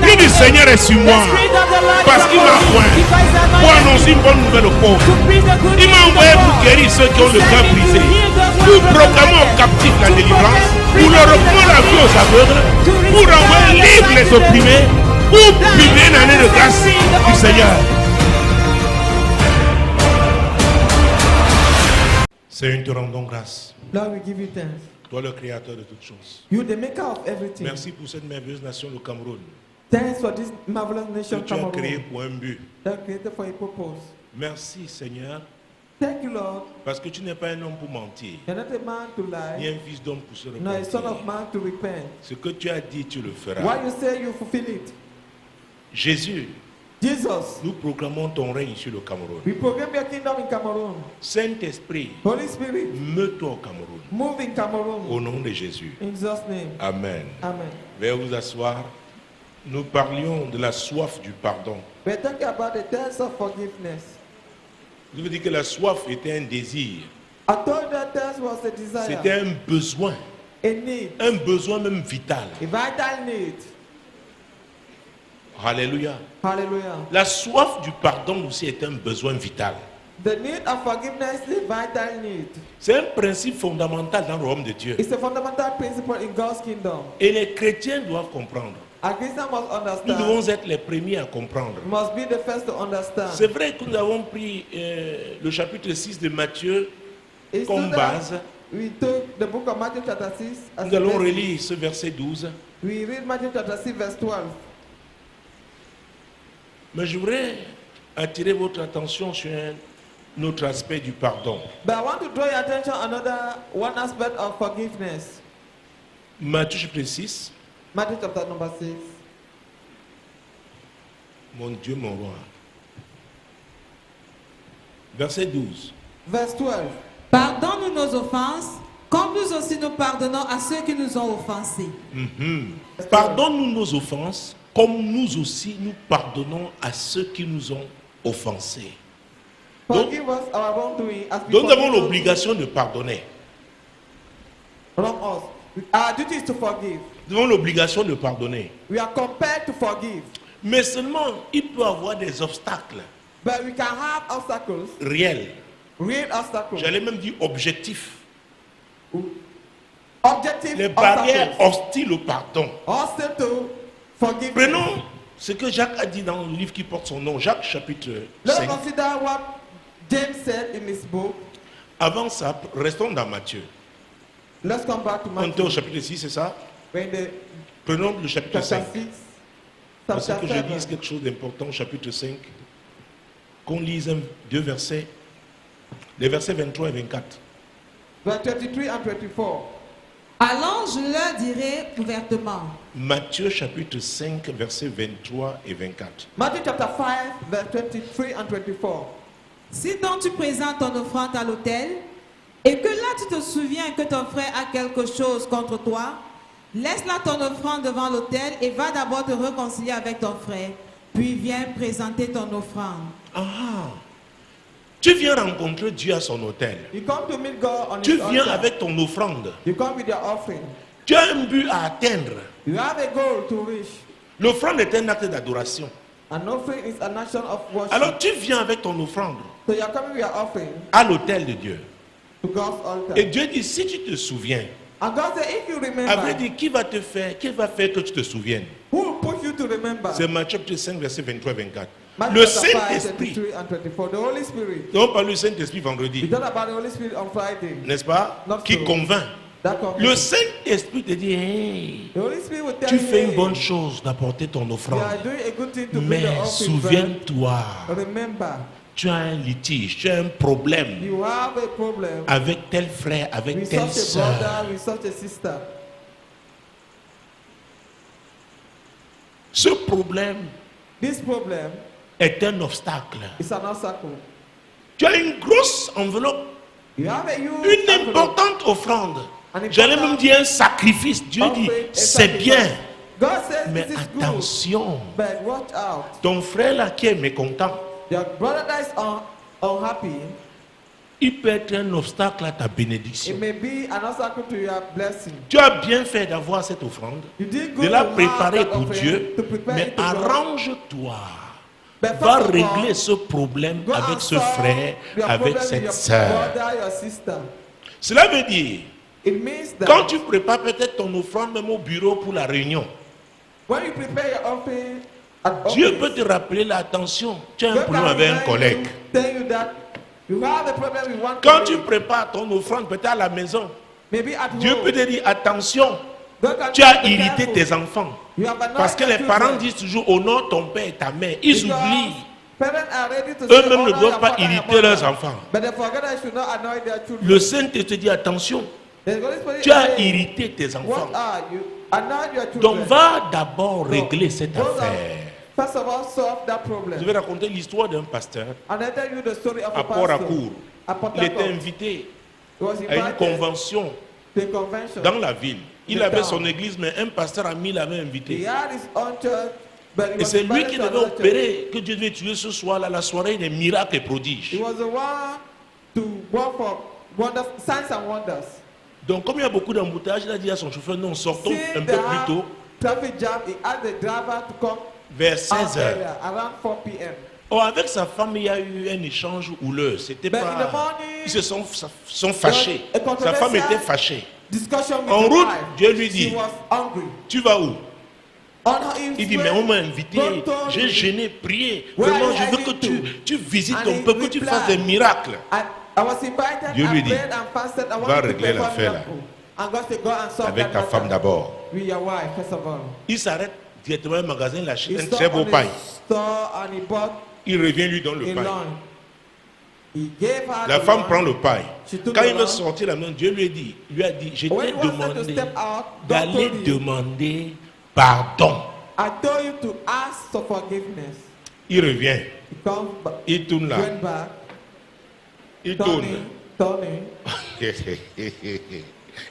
L'Esprit du Seigneur est sur moi. Parce qu'il m'a oint pour annoncer une bonne nouvelle aux pauvres. Il m'a envoyé pour guérir ceux qui ont le cœur brisé, pour proclamer aux captifs la délivrance, pour leur reprendre la vie aux aveugles, pour renvoyer libres les opprimés, pour publier une année de grâce du Seigneur. Seigneur, nous te rendons grâce. Lord, we give you thanks. Toi, le créateur de toutes choses. You the maker of everything. Merci pour cette merveilleuse nation, le Cameroun. Thanks for this marvelous nation, Que tu as Cameroon. créé pour un but. That created for a purpose. Merci, Seigneur, Thank you, Lord. parce que tu n'es pas un homme pour mentir, You're not a man to ni lie, un fils d'homme pour se nor a son of repentir. man to repent. Ce que tu as dit, tu le feras. What you say, you fulfill it. Jésus, Jesus, nous proclamons ton règne sur le Cameroun. we proclaim your kingdom in Cameroon. Saint-Esprit, Holy Spirit, meut-toi au Cameroun. move in Cameroon. Au nom de Jésus. In Jesus' name. Amen. Amen. Veuillez vous asseoir. Nous parlions de la soif du pardon. We're talking about the thirst of forgiveness. Je veux dire que la soif était un désir. I told that thirst was a desire, C'était un besoin. a need, Un besoin même vital. a vital need. Alléluia. Hallelujah. La soif du pardon aussi est un besoin vital. The need of forgiveness is a vital need. C'est un principe fondamental dans le royaume de Dieu. It's a fundamental principle in God's kingdom. Et les chrétiens doivent comprendre. A Christian must Nous understand. devons être les premiers à comprendre. Must be the first to understand. C'est vrai que nous avons pris le chapitre 6 de Matthieu It's comme true that base. we took the book of Matthew chapter 6 as Nous the allons basis. relire ce verset 12. We read Matthew chapter 6 verse 12. Mais je voudrais attirer votre attention sur un autre aspect du pardon. But I want to draw your attention another one aspect of forgiveness. Matthieu chapitre 6. Matthew chapter number 6. Mon Dieu, mon roi. Verset 12. Verse 12. Pardonne-nous nos offenses, comme nous aussi nous pardonnons à ceux qui nous ont offensés. Pardonne-nous nos offenses, comme nous aussi nous pardonnons à ceux qui nous ont offensés. Forgive us our wrongdoing as we Donc nous avons forgive those l'obligation de pardonner. who wrong us. Our duty is to forgive. Nous avons l'obligation de pardonner. We are compelled to forgive. Mais seulement, il peut y avoir des obstacles But we can have obstacles, réels. real obstacles, J'allais même dire objectifs. objective Les barrières obstacles, hostiles au pardon. hostile to forgiveness. Prenons ce que Jacques a dit dans le livre qui porte son nom, Jacques chapitre Let's 5. consider what James said in his book. Avant ça, restons dans Matthieu. Let's come back to On était au Matthew. chapitre 6, c'est ça? When the Prenons le chapitre 5. chapter 6, Parce que chapter je dise 7. quelque chose d'important au chapitre 5. Qu'on lise deux versets. Les versets 23 et 24. Verse 23 and 24. Alors je leur dirai ouvertement, Matthieu chapitre 5, versets 23 et 24. Matthew chapter 5, verse 23 and 24. si donc tu présentes ton offrande à l'autel, et que là tu te souviens que ton frère a quelque chose contre toi, laisse là ton offrande devant l'autel et va d'abord te réconcilier avec ton frère, puis viens présenter ton offrande. Ah! Tu viens rencontrer Dieu à son autel. You come to meet God on Tu his viens altar. avec ton offrande. You come with your offering. Tu as un but à atteindre. You have a goal to reach. L'offrande est un acte d'adoration. An offering is an action of worship. Alors tu viens avec ton offrande So you are coming with your offering à l'autel de Dieu. to God's altar. Et Dieu dit, si tu te souviens, And God said, if you à vrai remember, dire, qui va faire que tu te souviennes? who will push you to remember? C'est Matthieu chapitre 5, verset 23 et 24. Matthew Le chapter 5, Saint-Esprit. 23 and 24. The Holy Spirit. Nous avons parlé du Saint-Esprit We vendredi, talked about the Holy Spirit on Friday. n'est-ce pas? Not Qui so. convainc. That comes. Le Saint-Esprit te dit, hey, The Holy Spirit will tell tu you, fais une hey, bonne chose d'apporter ton you offrande. are doing a good thing to bring Mais the offering. souviens-toi, But remember, tu as un litige, tu as un problème you have a problem avec tel frère, avec with telle such a sœur. brother, with such a sister. Ce problème This problem est un obstacle. is an obstacle. Tu as une grosse enveloppe, You have a huge une envelope. importante offrande. An J'allais important même dire un sacrifice. Dieu dit, offering, a c'est sacrifice. bien, God says mais this is good, attention. but watch out. Ton frère là qui est mécontent, Your brother that is unhappy, il peut être un obstacle à ta It bénédiction. may be an obstacle to your blessing. Tu as bien fait d'avoir cette offrande, You did de good la to have préparer that pour offering, Dieu, to prepare mais it to God. arrange-toi. But Va first of all, régler ce problème go avec and ce solve frère, your avec problem with cette your sœur. brother, your sister. Cela veut dire, It means that quand tu prépares peut-être ton offrande même au bureau pour la réunion, when you prepare your offering at Dieu office, peut te rappeler l'attention. Tu as un God problème can avec un remind collègue. you, tell you that you have a problem with one Quand tu colleague. prépares ton offrande peut-être à la maison, Maybe at Dieu home. peut te dire attention, God can tu as be irrité careful. tes enfants. You have annoyed Parce que your les parents children. disent toujours honore ton père et ta mère. Ils Because oublient. parents are ready to Eux-mêmes say, ne honor doivent your pas father and irriter your leurs mother. enfants. But they forget that they should not annoy their children. Le Saint-Esprit te dit attention, The Holy Spirit tu as is saying, irrité tes enfants. what are you? Annoy your children. Donc va d'abord So, régler cette go down. affaire. First of all, solve that Je problem. vais raconter l'histoire d'un pasteur And I tell you the story of à a Port-à-Court. pastor. At Port Il était Harcourt. invité He was à une invited convention to a convention. dans la ville. Il The avait town. son église, mais un pasteur ami l'avait He invité. had his own church, but he Et was c'est lui invited qui to devait another church. opérer, que Dieu devait tuer ce soir-là, la soirée des miracles et prodiges. He was the one to work for wonders, signs and wonders. Donc, comme il y a beaucoup d'embouteillages, il a dit à son chauffeur, non, sortons Seeing un the peu plus tôt, traffic jam, he asked the driver to come vers out 16 heures. earlier, around 4 p.m. Or, avec sa femme, il y a eu un échange houleux. C'était But in the pas... morning, Ils se sont fâchés. a Sa femme controversial était fâchée. discussion with En the route, wife. Dieu lui dit, She was hungry. tu vas où? On her Il dit, mais on m'a invité, j'ai gêné, prié. Where Vraiment, are je you veux que heading tu visites And ton he peuple, que tu replied, fasses des miracles. I was invited, Dieu lui I dit, prayed and fasted. I va wanted to régler perform l'affaire là. miracle. And God said, go and solve Avec that ta femme matter d'abord. with your wife, first of all. Il s'arrête directement au magasin, il achète He un stopped très beau on pain. his store and he bought Il revient lui donne a le pain. lunch. He gave her La the femme lunch. prend le pain. She took Quand the il veut lunch. sortir la main, Dieu lui a dit, je When t'ai he wanted to demandé step out, God d'aller told him, demander pardon. I told you to ask for forgiveness. Il revient, He comes back, il tourne là, went back, il tourne. turning.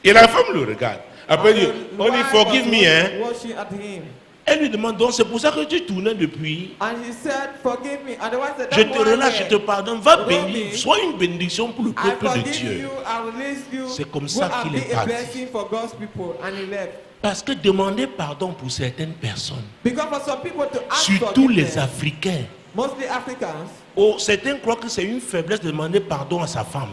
Et la femme le regarde. Après, il dit, And the on dit, wife forgive was me, hein. watching at him. Elle lui demande, donc c'est pour ça que tu tournais depuis. And he said, forgive me. And the wife said, Je "That's te why relâche, je I te pardonne, va Roll bénir, me. sois une bénédiction pour le peuple de forgive Dieu. you, I release you. C'est comme Go ça and qu'il be est a parti. blessing for God's people." And he left. Parce que demander pardon pour certaines personnes, Because for some people to ask surtout les forgiveness, Africains, mostly Africans, certains croient que c'est une faiblesse de demander pardon à sa femme,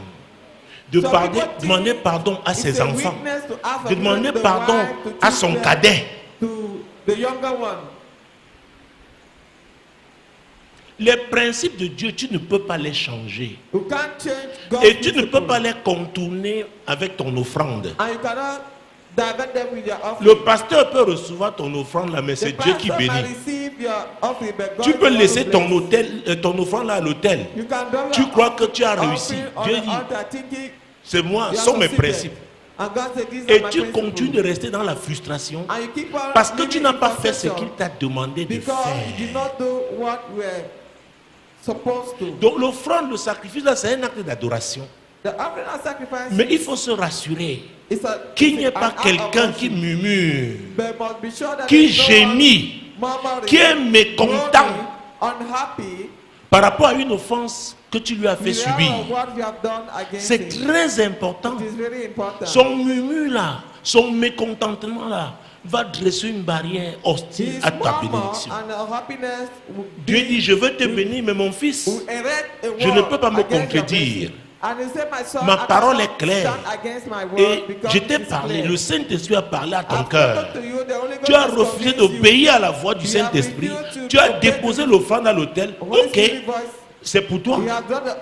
de some people think demander pardon à it's ses a enfants, weakness to ask de demander forgiveness to the pardon wife, to à son children, cadet. to the younger one. Les principes de Dieu, tu ne peux pas les changer. You can't change God's Et tu ne peux principles. pas les contourner avec ton offrande. And you cannot divert them with your offering. Le pasteur peut recevoir ton offrande là, mais The c'est Dieu qui pastor may bénit. receive your offering, but God Tu is peux the one laisser who ton, blesses. ton offrande là à l'autel. You can drop Tu your crois que tu as réussi. offering on Dieu the dit, altar thinking c'est moi, you ce are sont mes succeeded. principes. And God said, "These Et are my tu principles." continues de rester dans la frustration And you keep on parce que tu living n'as in pas fait ce frustration qu'il t'a demandé de because you did faire. not do what you were supposed to. Donc l'offrande, le sacrifice là, c'est un acte d'adoration. The offering and sacrifice Mais il faut se rassurer is qu'il n'y ait an pas act of quelqu'un qui worship. murmure, But must be sure that qui there is no gémit, one murmuring, qui est mécontent groaning, unhappy par rapport à une offense que tu lui as fait because subir. of what you have done against C'est him. très important. It is very important. Son murmure là, son mécontentement là, va dresser une barrière hostile His à ta murmur bénédiction. and happiness will Dieu be- dit, je veux te bénir, mais mon fils, will erect a je ne wall peux pas me against your contredire. blessing. And he said, "My son, Ma I parole cannot est claire. stand against my word Et because je it t'ai is parlé, clear. le Saint-Esprit a parlé à ton I've cœur. spoken to you, the Holy Ghost Tu as has refusé convinced you. d'obéir à la voix du You have Saint-Esprit. refused to Tu as obey déposé l'offrande à l'autel. Holy Ok, Spirit voice. c'est pour toi. You have done the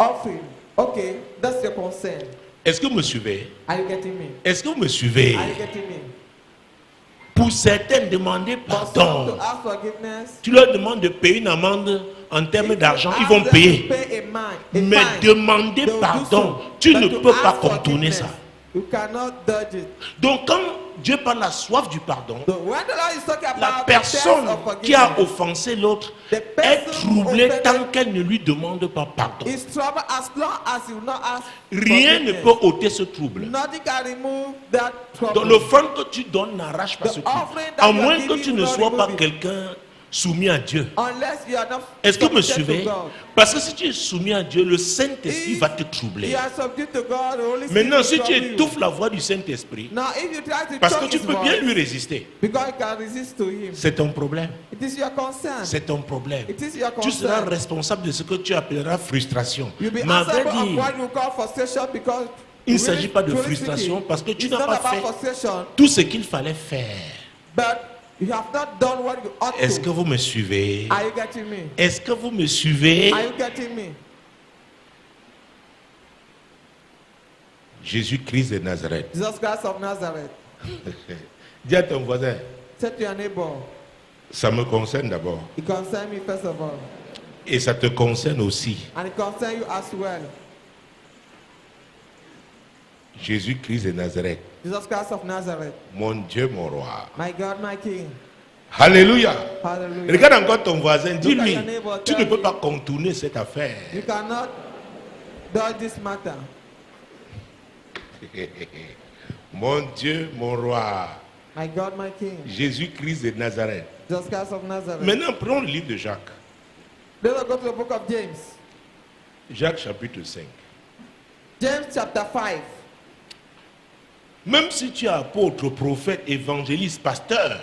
offering. Okay, that's your concern. Est-ce que vous me suivez? Are you getting me? Est-ce que vous me suivez? Are you getting me? Pour certains, demander For some pardon. to ask forgiveness, Tu leur demandes de payer une amende en termes if d'argent, you ils vont ask them to payer. pay a Mais fine, demander they will do pardon, so. tu But ne to peux pas ask contourner forgiveness, ça. You cannot dodge it. Donc quand Dieu parle de la soif du pardon, So when the Lord is talking la about the personne test of qui a forgiveness, offensé l'autre the est person troublée offended tant qu'elle ne lui demande pas pardon. is trouble as long as you will not ask Rien ne forgiveness. peut ôter ce trouble. Nothing can remove that trouble. Donc l'offrande que tu donnes n'arrache pas The ce trouble. offering that À you are moins que giving tu will ne not sois pas remove it. quelqu'un soumis à Dieu. unless you are not Est-ce que vous me submitted to suivez? God. Parce que si tu es soumis à Dieu, le Saint-Esprit va te troubler. You are subject to God, the Holy Spirit Maintenant, will si tu trouble you. étouffes la voix du Saint-Esprit, Now, if you try to parce que choke tu his peux bien voice, lui résister, because you can resist to him, c'est ton problème. it is your concern. C'est ton problème. It is your Tu seras concern. responsable de ce que tu appelleras frustration. You'll be Mais à vrai answerable of dire, what you call frustration because il ne really, s'agit pas de truly frustration speaking, parce que tu it's n'as not pas about fait frustration, tout ce qu'il fallait faire. but you have not done what you ought Est-ce que to. vous me suivez? Are you getting me? Est-ce que vous me suivez? Are you getting me? Jésus-Christ de Nazareth. Jesus Christ of Nazareth. Dis à ton voisin, Say to your neighbor, ça me concerne d'abord. it concerns me first of all, Et ça te concerne aussi. and it concerns you as well. Jésus-Christ de Nazareth. Jesus Christ of Nazareth, Mon Dieu, mon roi. my God, my King. Alléluia. Hallelujah. Regarde encore ton voisin. Look Dis-lui, at your neighbor, tu tell ne peux him. pas contourner cette affaire. You cannot dodge this matter. Mon Dieu, mon roi. My God, my King. Jésus-Christ de Nazareth. Jesus Christ of Nazareth. Maintenant, prenons le livre de Jacques. Let us go to the book of James. Jacques chapitre 5. James chapter 5. Même si tu es apôtre, prophète, évangéliste, pasteur,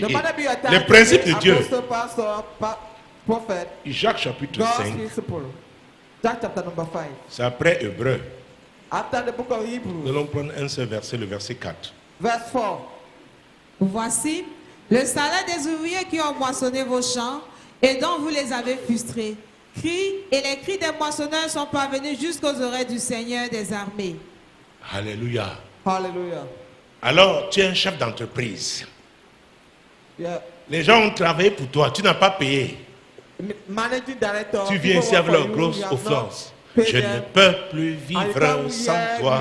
No matter be your les principes de Dieu. apostle, pastor, prophet, Jacques chapitre God's 5, principle. Jack chapter number 5. c'est après Hébreu. After the book of Nous Hebrews, allons prendre un seul verset, le verset 4. verse 4. Voici le salaire des ouvriers qui ont moissonné vos champs et dont vous les avez frustrés. Cris et les cris des moissonneurs sont parvenus jusqu'aux oreilles du Seigneur des armées. Alléluia. Hallelujah. Alors, tu es un chef d'entreprise. Yeah. Les gens ont travaillé pour toi, tu n'as pas payé. Managing director. Tu viens people ici work avec for leur you, grosse you have offense. not paid Je ne them. peux plus And you vivre come sans here toi.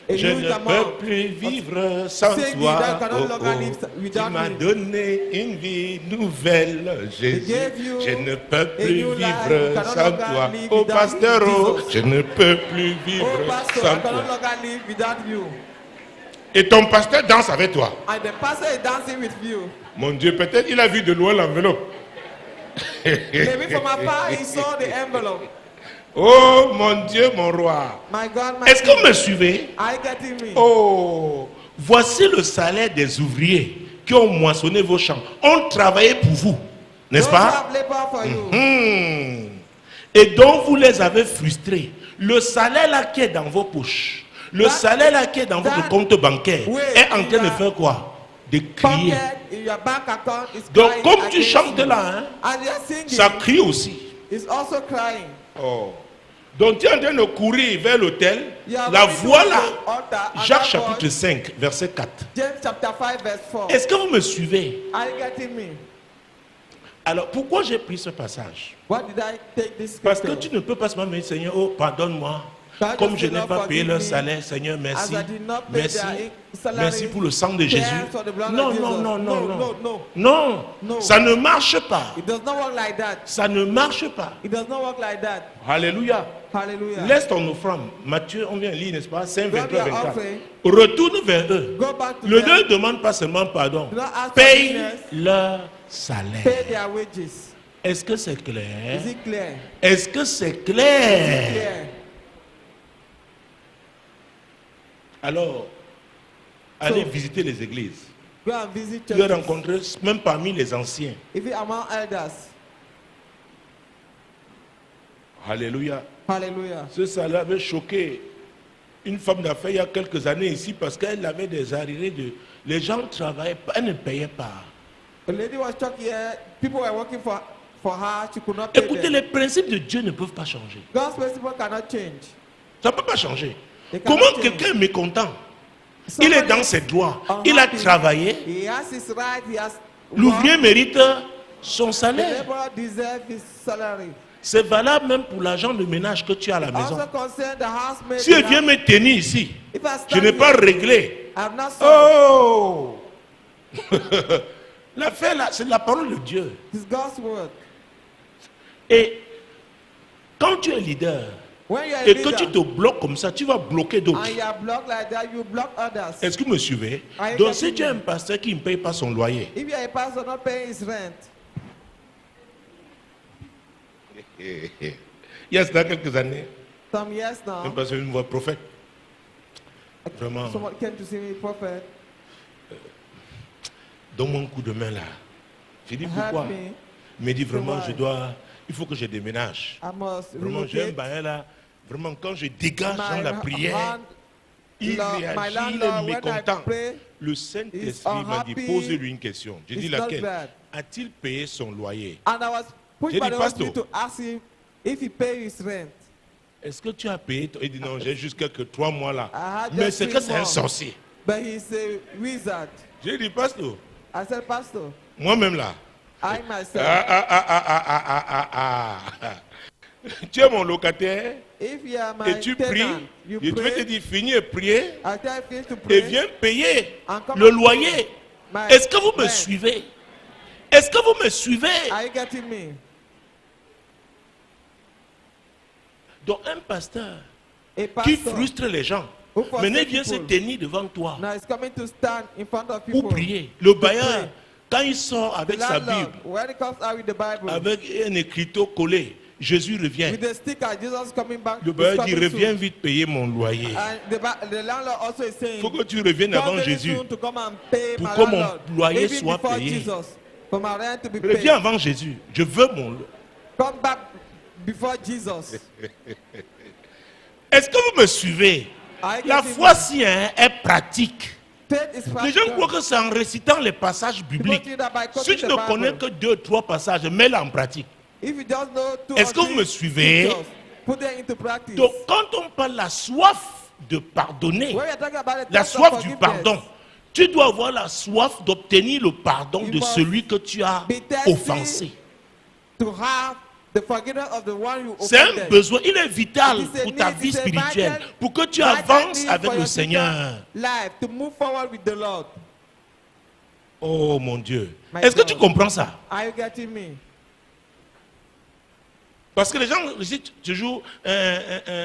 with a Je huge ne amount peux plus vivre sans saying toi. that you cannot Oh, longer oh. live Tu without m'as me. donné une vie nouvelle, Jésus. gave you Je ne peux a plus new life. You vivre cannot sans longer toi. live Oh without pasteur, oh, Jesus. je ne peux plus vivre Oh, pastor, sans I cannot toi. longer live without you. Et ton pasteur danse avec toi. And the pastor is dancing with you. Mon Dieu, peut-être il a vu de loin l'enveloppe. Maybe from afar he saw the envelope. Oh mon Dieu, mon roi. My God, my Est-ce que King. vous me suivez? Are you getting me? Oh, voici le salaire des ouvriers qui ont moissonné vos champs, ont travaillé pour vous, n'est-ce Those who pas? have labored for you. Et dont vous les avez frustrés. Le salaire là qui est dans vos poches, le salaire là qui est dans votre compte bancaire est en train de faire quoi? De crier. Pocket in your bank account is Donc crying comme tu against chantes you. là, hein, And you're singing, ça crie aussi. it's also crying. Oh. Donc tu es en train de courir vers l'autel. You are La running voix towards là, the altar, and Jacques that chapitre voice, 5, verset 4. James chapter 5 verse 4. Est-ce que vous me suivez? Are you getting me? Alors pourquoi j'ai pris ce passage? What did I take this Parce que scripture? tu ne peux pas seulement me dire, Seigneur, oh pardonne-moi. God Comme just je did n'ai not pas payé forgive leur me, salaire, Seigneur, merci. as I did not pay Merci. their salary, Merci pour le sang de Jésus. thanks for the blood Non, of non, Jesus. non, non, No, non. no, no. Non, No. ça ne marche pas. It does not work like that. Ça ne marche pas. It does not work like that. Alléluia. Hallelujah. Laisse ton offrande. Matthieu, on vient lire, n'est-ce pas? 5, Grab 23, your 24. offering. Retourne vers eux. Go back to Le them. ne demande pas seulement pardon. Do not ask Paye forgiveness. leur Pay salaire. their wages. Est-ce que c'est clair? Is it clear? Est-ce que c'est clair? Clear. Alors, allez visiter les églises. Go and visit Tu vas churches. rencontrer même parmi les anciens. If it among elders. Alléluia. Hallelujah. Ce salaire avait choqué une femme d'affaires il y a quelques années ici parce qu'elle avait des arriérés de... Les gens travaillaient pas, elle ne payait pas. A lady was stuck here. People were working for her. She could not pay Écoutez, them. les principes de Dieu ne peuvent pas changer. God's principle cannot change. Ça ne peut pas changer. They cannot Comment change. quelqu'un est mécontent? Il est Somebody dans ses droits. unhappy. Il a travaillé. He has his right. He has L'ouvrier mérite son The salaire. laborer deserves his salary. C'est valable même pour l'agent de ménage que tu as à la maison. Also concern the housemaid. Si elle vient me tenir ici, If I je n'ai stand pas here, réglé. I have not sold. Oh! L'affaire là, c'est la parole de Dieu. It's God's word. Et quand tu es leader, When you are a Et que tu leader te bloques comme ça, tu vas bloquer d'autres. and you are blocked like that, you block others. Est-ce que vous me suivez? Are you Donc getting si tu as me? un pasteur qui ne paye pas son loyer, If you are a pastor not paying his rent, il y a cela quelques années, some years un now, pasteur me voit prophète. Vraiment, someone came to see me, prophet, donne-moi un coup de main là. J'ai dit help pourquoi? me. Il me dit vraiment, why? il faut que je déménage. I must Vraiment, j'ai un relocate. bail là. Vraiment, quand je dégage dans My la prière, il my réagit, il landlord, est when I mécontent. pray, Le Saint-Esprit is m'a dit, unhappy. posez-lui une question. J'ai dit It's not laquelle? glad. A-t-il payé son loyer? and I was pushed J'ai by dit, the Holy Pastor. Spirit to ask him if he paid his rent. Est-ce que tu as payé? Il dit non, j'ai juste quelques 3 mois là. I had Mais just c'est 3 que c'est un months. sorcier. But he's a wizard. J'ai dit, pasteur, I said, Pastor, moi-même là. I myself, Tu es mon locataire if you are my et tu pries. tenant, you Et tu vais te pray, dire, finis et prier I tell you to et pray, viens payer and come le and loyer. pay my Est-ce que vous me rent. suivez? Est-ce que vous me suivez? Are you getting me? Donc un pasteur A qui pastor frustre les gens, who frustrates maintenant il vient se people. tenir devant toi Now he's coming to stand in front of people. pour prier. Le bailleur, pray. quand il sort The avec sa landlord, Bible, when he comes out with the Bible, avec un écriteau collé, Jésus revient. with the sticker, Jesus coming back. Le is bailleur dit, coming reviens soon. vite payer mon loyer. And the landlord also is saying, Il faut que tu reviennes come avant very Jésus. soon to come and pay Pour my que mon landlord, loyer even soit before payé. Jesus, for my rent to be paid. Reviens avant Jésus. Je veux mon... Come back before Jesus. Est-ce que vous me suivez? Are you La getting foi me? si est pratique. Faith is Les gens croient practical. que c'est en récitant les passages bibliques. think that by Si quoting tu the ne connais Bible, que 2 ou 3 passages, mets-les en pratique. If you just know two Est-ce or que vous three me suivez? scriptures, put them into practice. Donc quand on parle de la soif de pardonner, When we are talking about the la thirst of soif du forgiveness, pardon, tu dois avoir la soif d'obtenir le pardon You de must celui que tu as be thirsty offensé. to have the forgiveness of the one you C'est un offended. besoin, il est vital It is a pour ta need, vie it's a spirituelle, vital- pour que tu vital avances need avec for le your Seigneur. spiritual life, to move forward with the Lord. Oh mon Dieu. My Est-ce que God. tu comprends ça? Are you getting me? Parce que les gens récitent toujours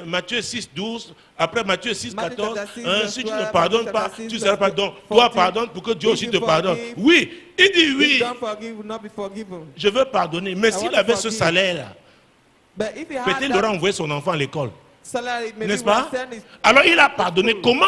Matthieu 6, 12, après Matthieu 6, Matthew 14, chapter 6, hein, verse si tu ne 12, pardonnes Matthew pas, chapter 6, tu seras verse pardonné. 14. Toi pardonne pour que Dieu If aussi you te pardonne. forgive, Oui, il dit If oui, you don't forgive, will not be forgiven. je veux pardonner. Mais s'il want to avait ce forgive. salaire-là, But if you peut-être have il aurait that envoyé son enfant à l'école. salary, maybe N'est-ce we'll pas? send it. Alors il a pardonné. Comment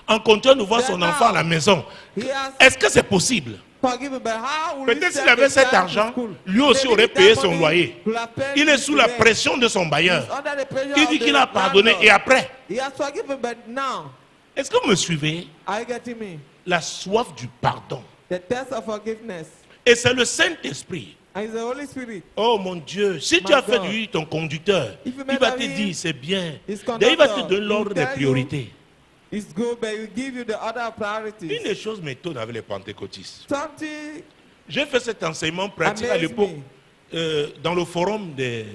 en continuant de voir Then son enfant à la now, maison? He has Est-ce que c'est possible? forgiven, but how will Peut-être he s'il send avait the cet child to argent, school? lui aussi Maybe aurait that payé son money loyer. will have paid Il est his sous la rent. pression de son He's bailleur. under the pressure Il of dit the qu'il a pardonné landlord. et après. He has forgiven, but now, Est-ce que vous me suivez? are you getting me? La soif du pardon. The test of forgiveness. Et c'est le Saint-Esprit. And it's the Holy Spirit. Oh mon Dieu, si tu My as fait God. de lui ton conducteur, If you il make va of te him dire c'est bien. his D'ailleurs, il va te conductor, donner l'ordre he'll des tell priorités. It's good, but he will give you the other priorities. Une des choses m'étonne avec les pentecôtistes. Something J'ai fait cet enseignement pratique à Amaze l'époque me. dans le forum des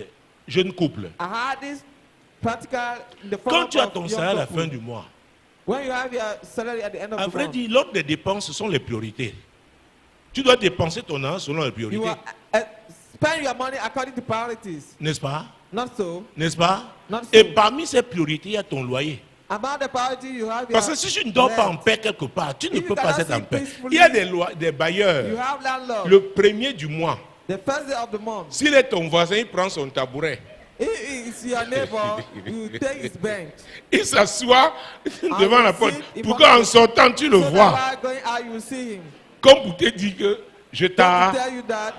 jeunes couples. I had this practical in the Quand form tu as of ton young salaire à la couple. fin du mois, When you have your salary at the end of à the vrai month, dire, l'ordre des dépenses, ce sont les priorités. Tu dois dépenser ton argent selon les you priorités. will spend your money according to priorities. N'est-ce pas? Not so. N'est-ce pas? Not so. Et parmi ces priorités, il y a ton loyer. About the priority you have Parce que your si tu ne dors pas en rent. paix quelque part, tu ne If peux you pas cannot être en sleep paix. peacefully, Il y a des you bailleurs. have landlord. Le premier du mois, The first day of the month. s'il est ton voisin, il prend son tabouret. If it's your neighbor, you take his bench. Il s'assoit devant will la porte sit in pour front of qu'en the- sortant, tu le So that vois. while going out, you will see him. Comme pour te dire que je Just t'ai. to tell you that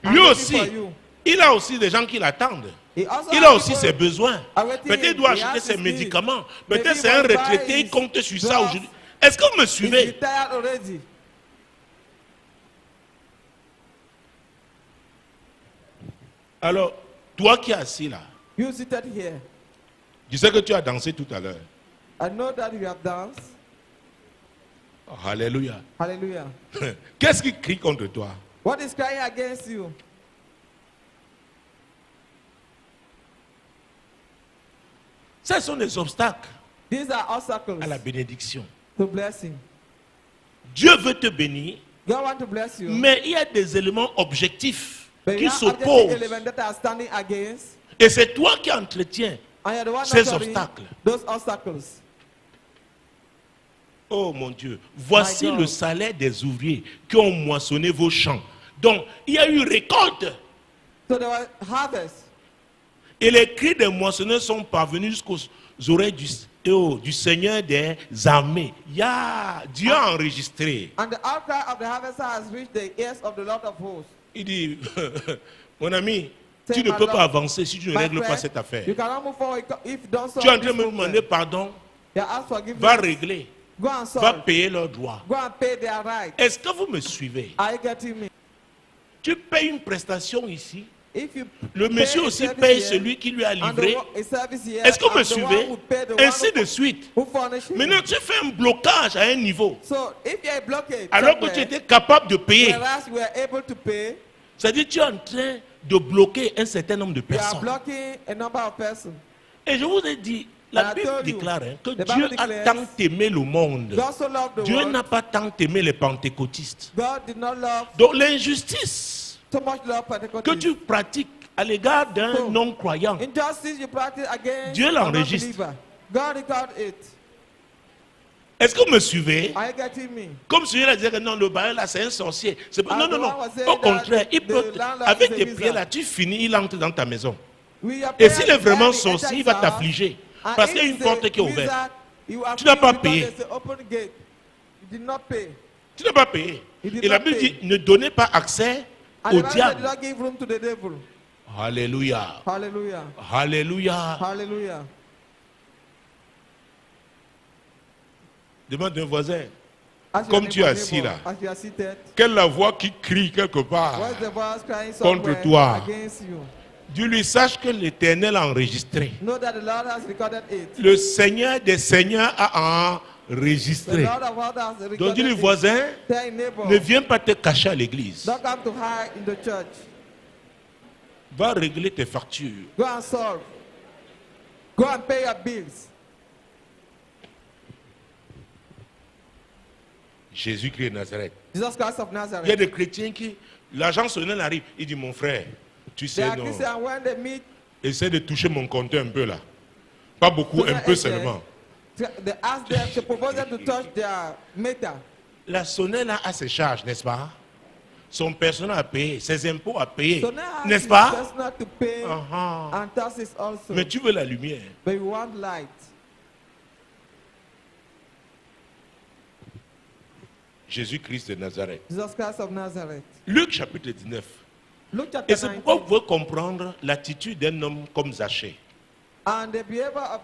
I'm Lui waiting aussi, for you. il a aussi des gens qui l'attendent. He also Il has a aussi people ses besoins. awaiting Peut-être il him. doit He acheter has ses his médicaments. needs. Peut-être Maybe c'est un he must buy retraité, il his compte sur ça drugs. aujourd'hui. Est-ce que vous me He's suivez? retired already. Alors, toi qui es assis là, You seated here. je sais que tu as dansé tout à l'heure. I know that you have danced. Oh, alléluia. Hallelujah. Qu'est-ce qui crie contre toi? What is crying against you? Ce sont des obstacles These are obstacles à la bénédiction. to blessing. Dieu veut te bénir, God wants to bless you. mais il y a des éléments objectifs But qui you have objective s'opposent. elements that are standing against. Et c'est toi qui entretiens And you're the one ces nurturing obstacles. those obstacles. Oh mon Dieu, voici My God. le salaire des ouvriers qui ont moissonné vos champs. Donc, il y a eu récolte. So there was harvest. Et les cris des moissonneurs sont parvenus jusqu'aux oreilles du Seigneur des armées. Dieu a enregistré. And the outcry of the harvester has reached the ears of the Lord of hosts. Il dit, mon ami, tu Say, ne my peux pas Lord, avancer si tu ne My règles pas friend, cette affaire. you cannot move forward if you don't solve Tu es en train this de me problem. demander pardon, You ask forgiveness. va régler, Go and va solve. payer leurs droits. Go and pay their right. Est-ce que vous me suivez? Are you getting me? Tu payes une prestation ici. If you Le pay monsieur a aussi service paye here, celui qui lui a and livré. a service here, Est-ce que vous me and the one suivez? who pay the one Ainsi de suite. who furnish him. Maintenant, tu fais un blocage à un niveau. So if you're a blockade Alors que tu somewhere, étais capable de payer. whereas you were able to pay, C'est-à-dire que tu es en train de bloquer un certain nombre de you are personnes. blocking a number of persons. Et je vous ai dit, la I Bible told you, déclare que the Dieu Bible a declares, tant aimé le monde. God so loved the Dieu world. n'a pas tant aimé les pentecôtistes. God did not love Donc l'injustice so much love que Pentecostals. tu pratiques à l'égard d'un So, non-croyant, Injustice you practice against Dieu a l'enregistre. non-believer. God record it. est-ce que vous me suivez? Are you getting me? Comme celui-là disait que non, le bailleur là c'est un sorcier. C'est pas- And non, the non, non. one was saying Au that contraire, il the peut, landlord avec is a tes wizard. prières là, tu finis, il entre dans ta maison. We are Et praying s'il est vraiment and he sorcier, enters il va his t'affliger. house. Parce And qu'il y a if une it's a porte qui est ouverte. wizard, you are Tu n'as pas free payé. because there's an open gate. You did not pay. Tu n'as pas payé. Il dit Et la pas Bible payer. dit, ne donnez pas accès And au the Bible said, do diable. not give room to the devil. Alléluia. Hallelujah. Alléluia. Hallelujah. Demande un voisin. As Comme your tu es neighbor, assis là. as you are seated, Quelle est la voix qui crie quelque part? what's the voice crying Contre somewhere toi. against you? Dis-lui, sache que l'Éternel a enregistré. Know that the Lord has recorded it. Le Seigneur des Seigneurs a The enregistré. Lord of all has Donc recorded dis-lui, it. voisin, Tell your neighbor, ne viens pas te cacher à l'église. don't come to hide in the church. Va régler tes factures. Go and solve. Go and pay your bills. Jésus-Christ de Nazareth. Jesus Christ of Il y a Nazareth. des chrétiens qui, l'agent solennel arrive, il dit, mon frère, tu They sais, are non, Christians when they meet. essaie de toucher mon compteur un peu là. Pas beaucoup, un peu seulement. They ask them to propose them to touch their meter. La sonnelle a ses charges, n'est-ce pas? Son personnel à payer, ses impôts à payer, So now n'est-ce pas? just not to pay Ah, ah. and taxes also. Mais tu veux la lumière. But you want light. Jésus-Christ de Nazareth. Jesus Christ of Nazareth. Luc chapitre 19. Luke chapter Et c'est pourquoi 19. vous pouvez comprendre l'attitude d'un homme comme Zachée. And the behavior of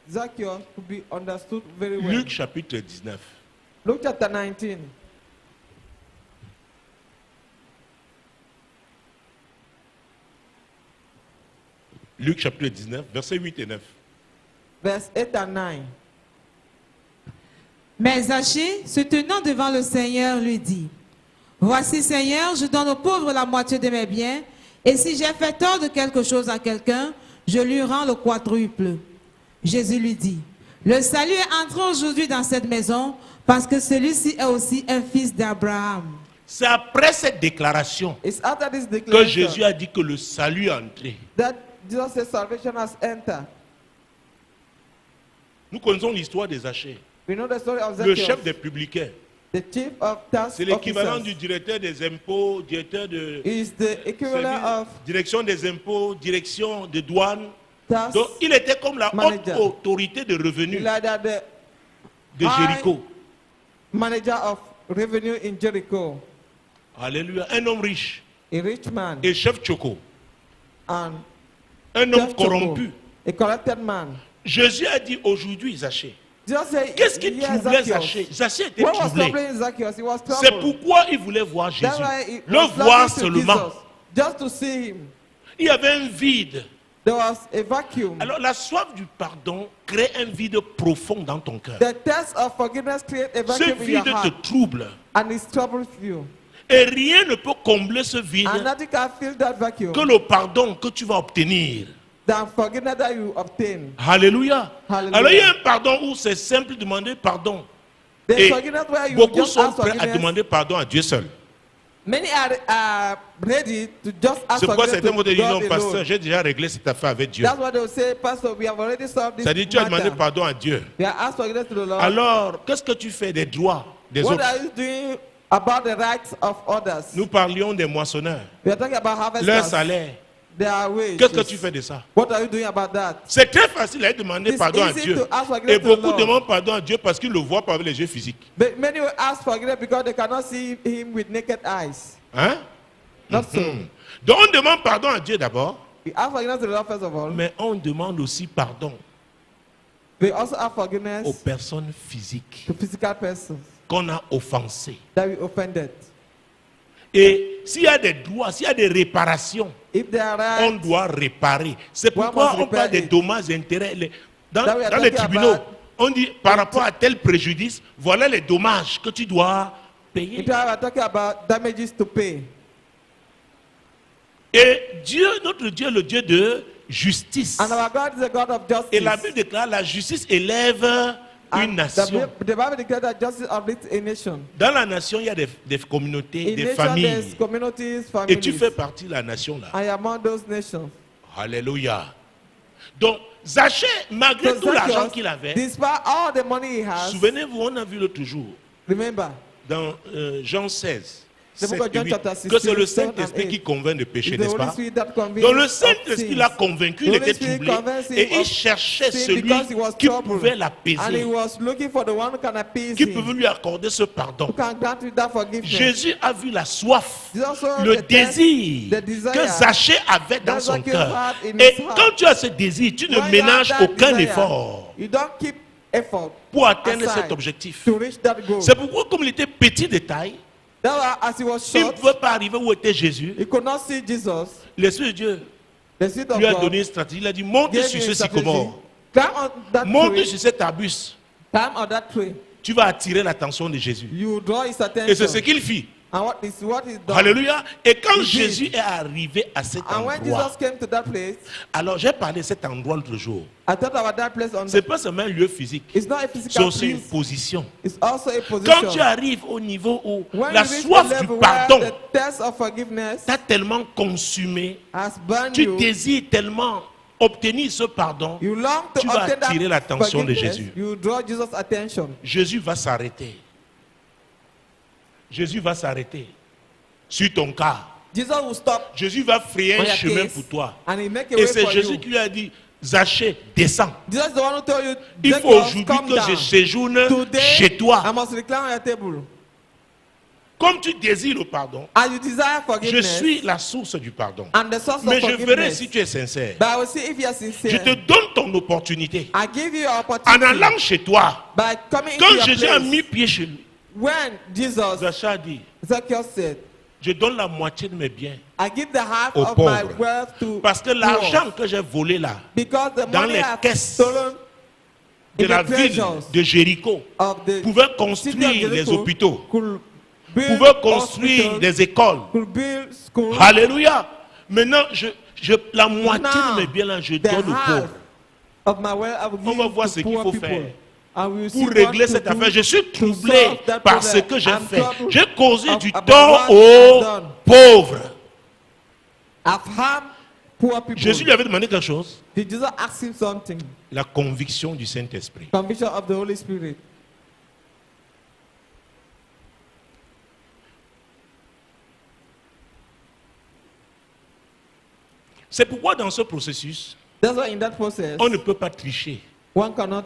Zacchaeus could be understood very well. Luc chapitre 19. Luke chapter 19. Luc chapitre 19, versets 8 et 9. Verse 8 and 9. Mais Zachée, se tenant devant le Seigneur, lui dit, « Voici, Seigneur, je donne aux pauvres la moitié de mes biens, et si j'ai fait tort de quelque chose à quelqu'un, je lui rends le quadruple. » Jésus lui dit, « Le salut est entré aujourd'hui dans cette maison, parce que celui-ci est aussi un fils d'Abraham. C'est après cette déclaration It's after this que declaration Jésus a dit que le salut est entré. that Jesus says salvation has entered. Nous connaissons l'histoire des Zachée. We know the story of Le Zacchaeus, chef des publicains. the chief of tax C'est l'équivalent officers. du directeur des impôts, directeur de Is the equivalent service, of direction des impôts, direction des douanes. tax Donc il était comme la haute manager. autorité de revenus like that the de Jéricho. manager of revenue in Jericho, Alléluia. Un homme riche a rich man, et chef Choco. and Un homme chef Choco, corrompu. a corrupted man. Jésus a dit aujourd'hui, Zachée. Jesus said, Qu'est-ce qui "Yes, troublait Zacchaeus." Zachée? Zachée était What was troublé. troubling Zacchaeus? He was C'est troubled. pourquoi il voulait voir Jésus. That's why he Le was voir looking to seulement. Jesus, just to see him. Il y avait un vide. There was a vacuum. Alors la soif du pardon crée un vide profond dans ton cœur. The test of forgiveness creates a Ce vacuum in your vide heart, te trouble. and it troubles you. Et rien ne peut combler ce vide And nothing can fill that vacuum que le pardon que tu vas obtenir. than forgiveness that you obtain. Alléluia. Hallelujah. Alors il y a un pardon où c'est simple de demander pardon. There's Et forgiveness where you beaucoup just sont ask prêts à forgiveness. demander pardon à Dieu seul. Many are ready to just ask C'est pourquoi forgiveness certains vont te to dire, non, God pasteur, alone. j'ai déjà réglé cette affaire avec Dieu. That's what they will say, Pastor, we have already solved this C'est-à-dire, tu as demandé matter. pardon à Dieu. We have asked forgiveness to the Lord. Alors, qu'est-ce que tu fais des droits des What autres? are you doing about the rights of others? Nous parlions des moissonneurs. We are talking about Leur harvesters. salaire. Their wages. Qu'est-ce que tu fais de ça? What are you doing about that? C'est très facile à demander It's pardon à easy Dieu. to ask forgiveness Et to the beaucoup Lord. demandent pardon à Dieu parce qu'ils le voient par les yeux physiques. But many will ask forgiveness because they cannot see him with naked eyes. Hein? Not so. Donc on demande pardon à Dieu d'abord, We ask forgiveness to the Lord first of all. mais on demande aussi pardon We also ask aux forgiveness personnes physiques to physical persons qu'on a offensées. that we offended. Et s'il y a des droits, s'il y a des réparations, If they are on right, doit réparer. C'est One pourquoi must on parle repair des it. dommages et intérêts. Dans That we are les talking tribunaux, about- on dit par rapport à tel préjudice, voilà les dommages que tu dois payer. if we are talking about damages to pay. Et Dieu, notre Dieu, est le Dieu de justice. And our God is a God of justice. Et la Bible déclare la justice élève And une nation. the Bible declares that justice uplifts a nation. Dans la nation, il y a des communautés, In des nation, familles. there's communities, Et tu families. fais partie de la nation là. I am among those nations. Alléluia. Donc, Zachée, malgré So tout l'argent Zacchaeus, qu'il avait, despite all the money he has, souvenez-vous, on a vu l'autre jour, remember, dans Jean 16, The book of 7, John 8, chapter 16, que c'est le 7 Saint-Esprit and qui 8. convainc de péché, it's the n'est-ce Holy pas? Spirit that convicts Donc le of Saint-Esprit sins. l'a convaincu, The il Holy était Spirit troublé convinced him et il of cherchait sin celui because he was qui troubled. pouvait And he l'apaiser, was looking for the one who can appease qui him, pouvait lui accorder ce pardon. who can grant him that forgiveness. Jésus a vu la soif, Jesus saw le the thirst, désir the desire que Zachée avait dans that son Zacchaeus cœur. had in Et his heart. quand tu as ce désir, tu ne When you have ménages that aucun desire, effort you don't keep effort pour atteindre aside cet objectif. to reach that goal. C'est pourquoi, comme il était petit de taille, That was, as he was il ne short, pouvait pas arriver où était Jésus. he could not see Jesus. L'Esprit de Dieu The Spirit of lui a God donné une stratégie. Il a dit, monte gave sur him ce a strategy. sycomore, Climb on that monte tree. sur cet arbuste. Climb on that tree. Tu vas attirer l'attention de Jésus. You draw his Et attention. c'est ce qu'il fit. And what is done. Alléluia. Et quand He did. Jésus est arrivé à cet And when endroit, Jesus came to that place, alors j'ai parlé de cet endroit l'autre jour. I thought about that place on Ce n'est pas seulement un lieu physique, it's not a c'est physical aussi une place. position. It's also a Quand position. tu arrives au niveau où When la you reach soif the du level pardon where the thirst of forgiveness t'a tellement consumé, has burned tu you, désires tellement obtenir ce pardon, you long to tu vas obtain attirer that l'attention de forgiveness, Jésus. you draw Jesus' attention. Jésus va s'arrêter. Jésus va s'arrêter sur ton cas. Jesus will stop Jésus va frayer on un your chemin case pour toi. and he make a Et way c'est for Jésus you. qui lui a dit, Zachée, descends. Jesus is the one who told you, Il faut Zacchaeus, aujourd'hui come que je down. séjourne Today, chez toi. I must recline on your table. Comme tu désires le pardon, And you desire je forgiveness suis la source du pardon. and the source Mais of je verrai forgiveness. si tu es sincère. But I will see if you are Je sincere. te donne ton opportunité. I give you an En opportunity allant chez toi, by coming into quand your Jésus a place. mis pied chez lui, When Jesus, Zachée a dit, Zacchaeus said, je donne la moitié de mes biens. I give the half Aux of my pauvres. wealth to Parce que poor. l'argent que j'ai volé là, Because the dans money les I have caisses stolen de in la the ville treasures de Jéricho, of the pouvait city of construire les Jericho hôpitaux, could build pouvait construire hospitals, des écoles. could build schools. Alléluia. Maintenant, la moitié Now, de mes biens là, je the donne aux half pauvres. of my wealth I will On give va voir to ce qu'il poor faut people. faire And we will see pour what régler to cette do affaire. Je suis to troublé solve that par ce problem. que j'ai I'm fait. troubled J'ai causé du about tort what aux I've done. pauvres. I've harmed poor people. Jésus lui avait demandé quelque chose. Did Jesus ask him something? La conviction du Saint-Esprit. Conviction of the Holy Spirit. C'est pourquoi dans ce processus, That's why in that process, on ne peut pas tricher. one cannot.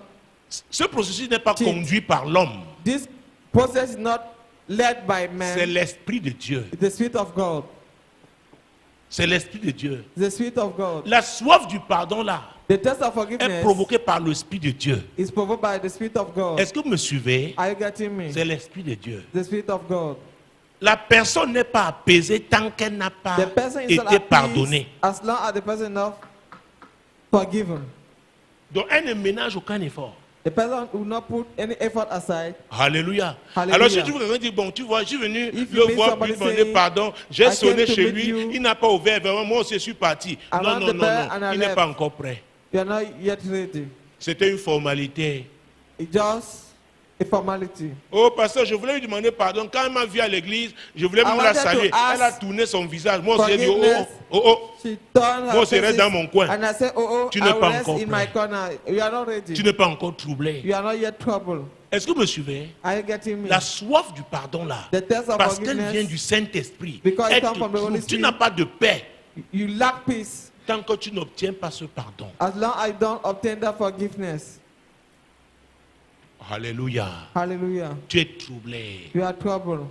Ce processus n'est pas Cheat. conduit par l'homme. This process is not led by C'est man. l'Esprit de Dieu. It's the Spirit of God. C'est l'Esprit de Dieu. The Spirit of God. La soif du pardon là The test of est forgiveness provoquée par l'Esprit de Dieu. is provoked by the Spirit of God. Est-ce que vous me suivez? Are you getting me? C'est l'Esprit de Dieu. The Spirit of God. La personne n'est pas apaisée tant qu'elle n'a pas The person is not été at peace pardonnée. as long as the person is not forgiven. Donc elle ne ménage aucun effort. The person will not put any effort aside. Alléluia. Alléluia. Alors si tu veux quelqu'un dire, bon, tu vois, je suis venu If you le meet voir, somebody lui demander say, pardon, j'ai I sonné came to chez meet lui, you. il n'a pas ouvert, vraiment, moi aussi je suis parti. I Non, rang non, the non, bell non, and I il n'est left. pas encore prêt. You are not yet ready. C'était une formalité. It just a formality. Oh, pasteur, je voulais lui demander pardon. Quand elle m'a vu à l'église, je voulais même la wanted to saluer. ask Elle a tourné son visage. Moi aussi, j'ai dit, oh, forgiveness. oh, oh, oh. She turned her Moi, je reste faces, dans mon coin. and I said, oh, Tu I n'es will pas rest encore in my prêt. corner. You are not ready. Tu n'es pas encore troublé. You are not yet troubled. Est-ce que vous me suivez? Are you getting me? La soif du pardon là, The test of parce qu'elle forgiveness, vient du Saint-Esprit, because it elle comes te from the Holy trouble. Tu Spirit. n'as pas de paix You lack peace tant que tu n'obtiens pas ce pardon. as long as you don't obtain that forgiveness. Alléluia. Hallelujah. Tu es troublé. You are troubled.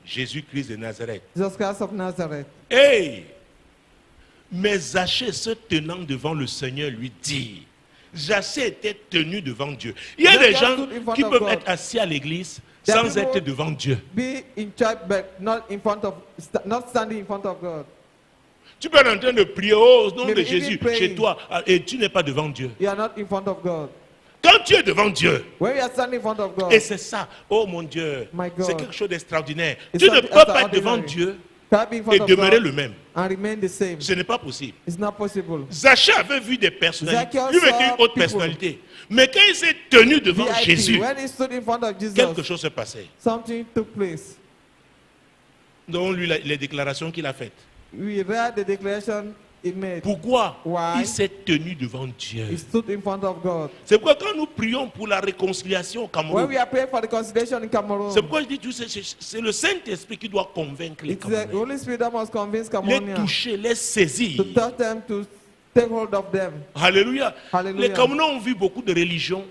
Jésus-Christ de Nazareth. Jesus Christ of Nazareth. Hey! Mais Zachée, se tenant devant le Seigneur, lui dit, Zachée était tenu devant Dieu. Il y a des gens qui peuvent être assis à l'église sans être devant Dieu. Be in church, but not in front of, not standing in front of God. Tu peux être en train de prier au nom de Maybe Jésus even praying. chez toi et tu n'es pas devant Dieu. You are not in front of God. Quand tu es devant Dieu, When you are standing in front of God, et c'est ça, oh mon Dieu, My God. c'est quelque chose d'extraordinaire. It's Tu ne something peux pas être devant extraordinary. Dieu can't be in front et of demeurer God le même. and remain the same. Ce n'est pas possible. It's not possible. Zachée avait vu des personnalités. Zacchaeus Lui était une saw autre people. personnalité. Mais quand il s'est tenu devant VIP, Jésus, when he stood in front of Jesus, quelque chose s'est passé. something took place. Donc lui, les déclarations qu'il a faites. We read the declaration he made. Pourquoi Why? il s'est tenu devant Dieu? He stood in front of God. C'est pourquoi quand nous prions pour la réconciliation au When Cameroun, we are praying for the conciliation in Cameroon, c'est pourquoi je dis, c'est le Saint-Esprit qui doit convaincre les it's the Camerounais. Holy Spirit that must convince Les Cameroonians toucher, les saisir. to touch them, to take hold of them. Alléluia. Alléluia. Les Camerounais ont vu beaucoup de religions.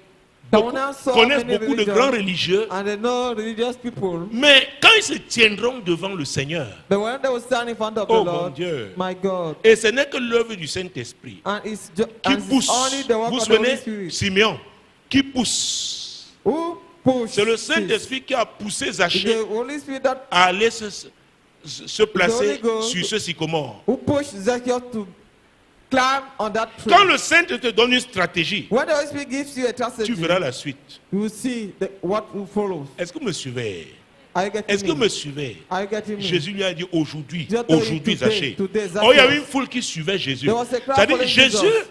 Beaucoup, Cameroonians saw connaissent many beaucoup de religions, grands religieux. and they know religious people. Mais quand ils se tiendront devant le Seigneur, But when they will stand in front of oh the mon Lord, Dieu, my God, et ce n'est que l'œuvre du Saint-Esprit and it's, qui and it's pousse. only the work Vous of the Holy souvenez, Spirit Simeon, qui pousse. who push. C'est le this. Saint-Esprit qui a poussé It's Zachée the Holy Spirit that à aller se placer Holy Ghost sur ce sycomore. who pushed Zacchaeus to climb on that tree. Quand le Saint te donne une stratégie, When the Holy Spirit gives you a strategy, tu verras la suite. you will see what will follow. Est-ce que vous me suivez? Are you getting Est-ce que vous me? me suivez? Are you getting me? Jésus lui a dit aujourd'hui, Dieu t'a dit aujourd'hui today, Zachée. today, Zacchaeus. Oh, il y avait une foule qui suivait Jésus. There was a crowd C'est-à-dire following Jésus Jesus.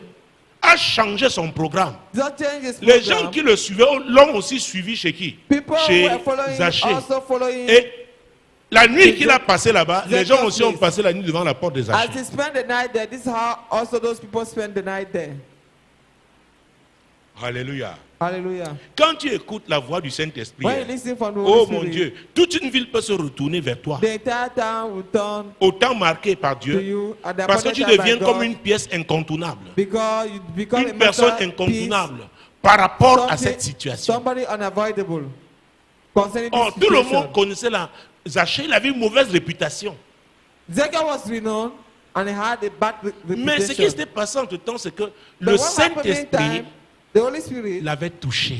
a changé son programme. Jesus changed his Les program. gens qui le suivaient l'ont aussi suivi chez qui? People Chez were following, Zachée. also following. Et la nuit qu'il a passée là-bas, les gens aussi ont Place. passé la nuit devant la porte de As Zachée. he spent the night there, this is how also those people spend the night there. Alléluia. Hallelujah. Quand tu écoutes la voix du Saint-Esprit, When you listen from the oh Holy mon Spirit, Dieu, toute une ville peut se retourner vers toi. the entire town will turn Au temps marqué par to Dieu, you at the parce que appointed tu time by deviens God, comme une pièce incontournable. because you become Une a personne masterpiece, incontournable par rapport à something- cette situation. Somebody unavoidable concerning Oh, this tout le situation. monde connaissait la Zachée, il avait une mauvaise réputation. Zacchaeus was renowned and he had a bad Mais ce qui reputation. s'était passé entre temps, c'est que But le what happened Saint-Esprit meantime, the Holy Spirit l'avait touché.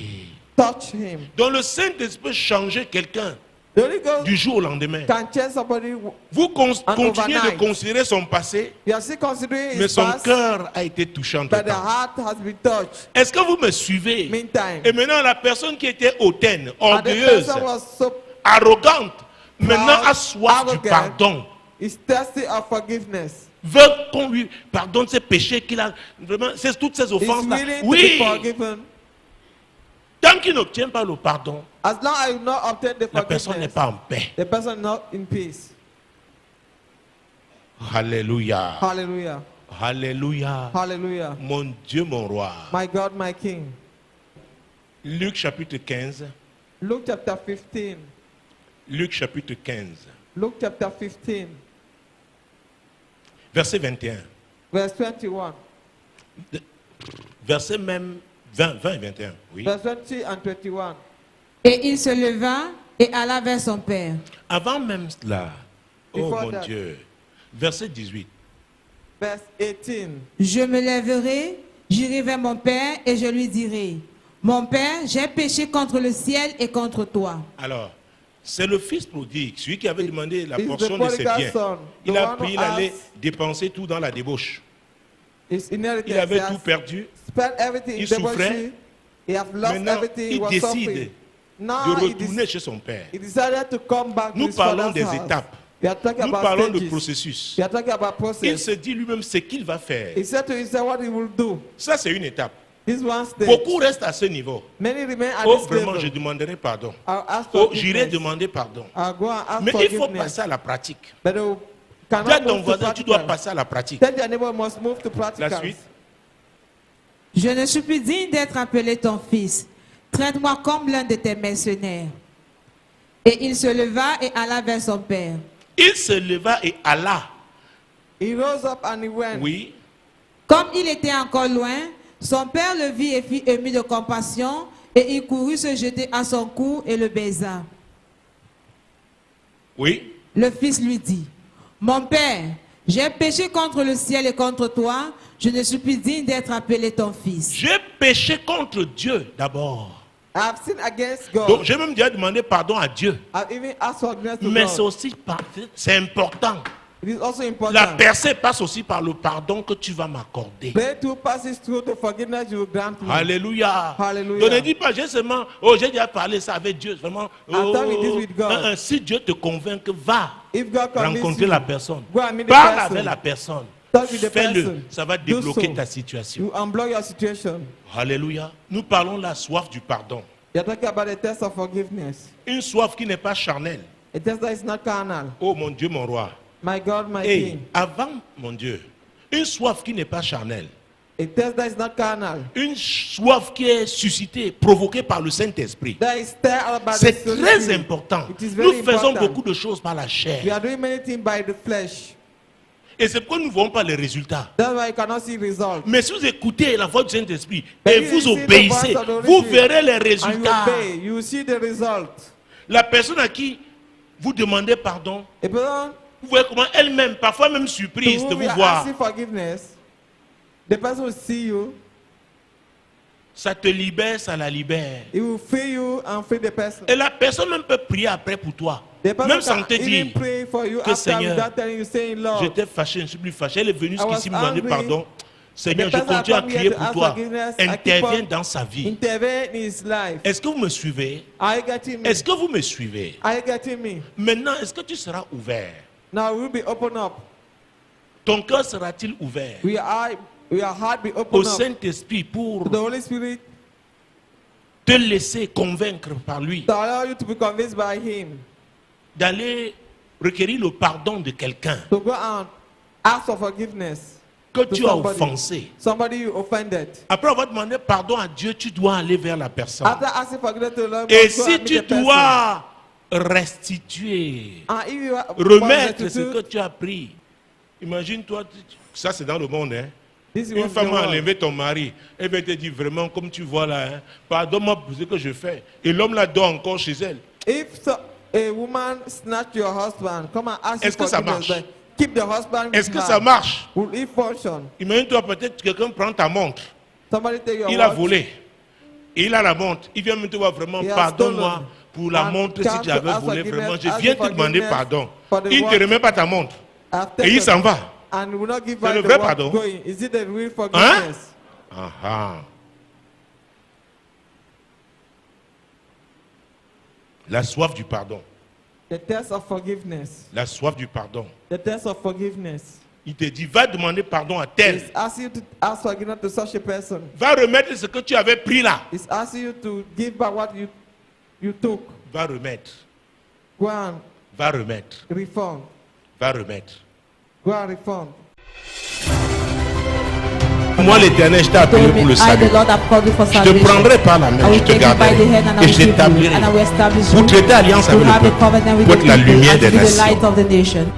touched him. Donc le Saint-Esprit changeait quelqu'un The Holy Ghost du jour au lendemain. can change somebody. Vous continuez de overnight. considérer son passé, You are still considering mais his son past, cœur a été touché entre but the temps. heart has been touched. Est-ce que vous me suivez? Meantime, Et maintenant, la personne qui était hautaine, and the orgueilleuse, person was so arrogante, maintenant a soif du arrogant, pardon. is thirsty of forgiveness. Veut qu'on lui pardonne ses péchés qu'il a. Vraiment, c'est toutes ces He's offenses-là. willing to Oui, be forgiven. tant qu'il n'obtient pas le pardon, As long as you not obtain the la personne n'est forgiveness, pas en paix. the person is not in peace. Alléluia. Hallelujah. Alléluia. Hallelujah. Mon Dieu, mon roi. My God, my King. Luc chapitre 15. Luke chapter 15. Luc chapitre 15. Luke chapter 15, Verset 21. verse 21. Verset même 20 et 21. Oui. Verse 20 and 21. Et il se leva et alla vers son père. Avant même cela, oh Before mon that. Dieu. Verset 18. Verse 18. Je me lèverai, j'irai vers mon père et je lui dirai, mon père, j'ai péché contre le ciel et contre toi. Alors, c'est le fils prodigue, celui qui avait demandé la It's portion the de ses prodigal biens. son, the Il a one pris, who il allait asked dépenser tout dans la débauche. his inheritance. Il avait He has tout perdu. spent everything in Il souffrait. debauchery. He has lost Maintenant, everything. He il was décide suffering. de Now he, retourner chez son père. he decided to come back to Nous his parlons father's des house. étapes. We are talking Nous about parlons de stages. processus. We are talking about Il process. se dit lui-même ce qu'il va faire. He said to himself what he will do. Ça, c'est une étape. This one stage. Beaucoup restent à ce niveau. Many remain at Oh, this vraiment, level. je demanderai pardon. I'll ask Oh, forgiveness. j'irai demander pardon. I'll go and ask Mais il faut forgiveness. passer à la pratique. But you Dis à cannot ton move to voisin, tu dois practical. passer à la pratique. Tell your neighbor must move to practical. La suite. Je ne suis plus digne d'être appelé ton fils. Traite-moi comme l'un de tes mercenaires. Et il se leva et alla vers son père. Il se leva et alla. He rose up and he went. Oui. Comme il était encore loin, son père le vit et fut ému de compassion, et il courut se jeter à son cou et le baisa. Oui. Le fils lui dit, mon père, j'ai péché contre le ciel et contre toi, je ne suis plus digne d'être appelé ton fils. J'ai péché contre Dieu d'abord. I have sinned against God. Donc, j'ai même déjà demandé pardon à Dieu. I've even asked forgiveness to Mais c'est God. aussi c'est important. It is also important. La percée passe aussi par le pardon que tu vas m'accorder. Prayer too passes through the forgiveness you will grant me. Alléluia. Hallelujah. Donc ne dis pas, j'ai seulement, oh, j'ai déjà parlé ça avec Dieu. Vraiment, I've done it this with God. Si Dieu te convainc, va If God convinces rencontrer you, la personne. go and meet the Parle person. avec la personne. Talk with the Fais-le. person. Ça va Do débloquer so. ta situation. You unblock your situation. Alléluia. Nous parlons de la soif du pardon. You're talking about a test of forgiveness. Une soif qui n'est pas charnelle. A test that is not carnal. Oh mon Dieu, mon roi. My God, my Et King. avant, mon Dieu, une soif qui n'est pas charnelle. A test that is not carnal. Une soif qui est suscitée, provoquée par le Saint-Esprit. That is stirred up by the C'est Holy très Spirit. important. It is very Nous faisons important. beaucoup de choses par la We chair. are doing many things by the flesh. Et c'est pourquoi nous ne voyons pas les résultats. That's why you cannot see results. Mais si vous écoutez la voix du Saint-Esprit But et if vous you see the obéissez, voice of the Holy vous Spirit verrez les And you résultats. obey, you will see the result. La personne à qui vous demandez pardon, A person vous voyez comment elle-même, parfois même surprise to de whom vous you are voir, asking forgiveness, the person will see you, ça te libère, ça la libère. he will feel you and feel the person. Et la personne même peut prier après pour toi. The person Même sans can te even dire pray for you que after Seigneur, without telling you, saying, Lord, j'étais fâché, je ne suis plus fâché. Elle est venue I was jusqu'ici me demander angry. pardon. Seigneur, The je person continue à come here crier to pour ask toi. forgiveness. I keep Interviens on dans sa vie. intervene in his life. Est-ce que vous me suivez? Are you getting me? Est-ce que vous me suivez? Are you getting me? Maintenant, est-ce que tu seras ouvert? Now we'll be open up. Ton cœur sera-t-il ouvert We are heart be au open up Saint-Esprit pour to the Holy Spirit te laisser convaincre par lui to allow you to be convinced by him, d'aller requérir le pardon de quelqu'un to go and ask for forgiveness que to tu as somebody. offensé? Somebody you offended. Après avoir demandé pardon à Dieu, tu dois aller vers la personne. After asking forgiveness to the Lord, Et you must go si and meet tu the person. dois restituer, And if you remettre want ce que to, tu as pris, imagine-toi, ça c'est dans le monde, hein. this is Une what femme the a world. enlevé ton mari, elle va te dire vraiment comme tu vois là, hein, pardonne-moi pour ce que je fais. Et l'homme là dort encore chez elle. If so, a woman snatch your husband, come and ask you Est-ce que ça forgiveness, marche? but keep the husband Est-ce with que her. ça marche? Will it function? Imagine-toi peut-être quelqu'un prend ta montre, Somebody take your il a watch. volé. Et il a la montre, il vient me te voir vraiment, He has pardonne-moi stolen. pour la And montre si come tu to avais ask volé forgiveness, vraiment. Je ask viens for te demander forgiveness pardon. for the Il ne te watch. remet pas ta montre. I've Et il taken s'en va. and will not give C'est back le the vrai watch pardon. going. Is it the real forgiveness? Ah ah. La soif du pardon. The test of forgiveness. La soif du pardon. The test of forgiveness. Il te dit, va demander pardon à tel. It's asking you to ask forgiveness to such a person. Va remettre ce que tu avais pris là. It's asking you to give back what you took. Va remettre. Go and Va remettre. refund. Va remettre. Go and refund. Moi, l'Éternel, je t'ai appelé pour le I, salut. the Lord, have called you for Je te salvation. prendrai par la I main, will je te take you by garderai the hand and I et will je keep you t'établirai and I will establish pour you traiter alliance to avec le have a peuple, covenant with pour the être la people lumière and to des be the light nations. of the nation.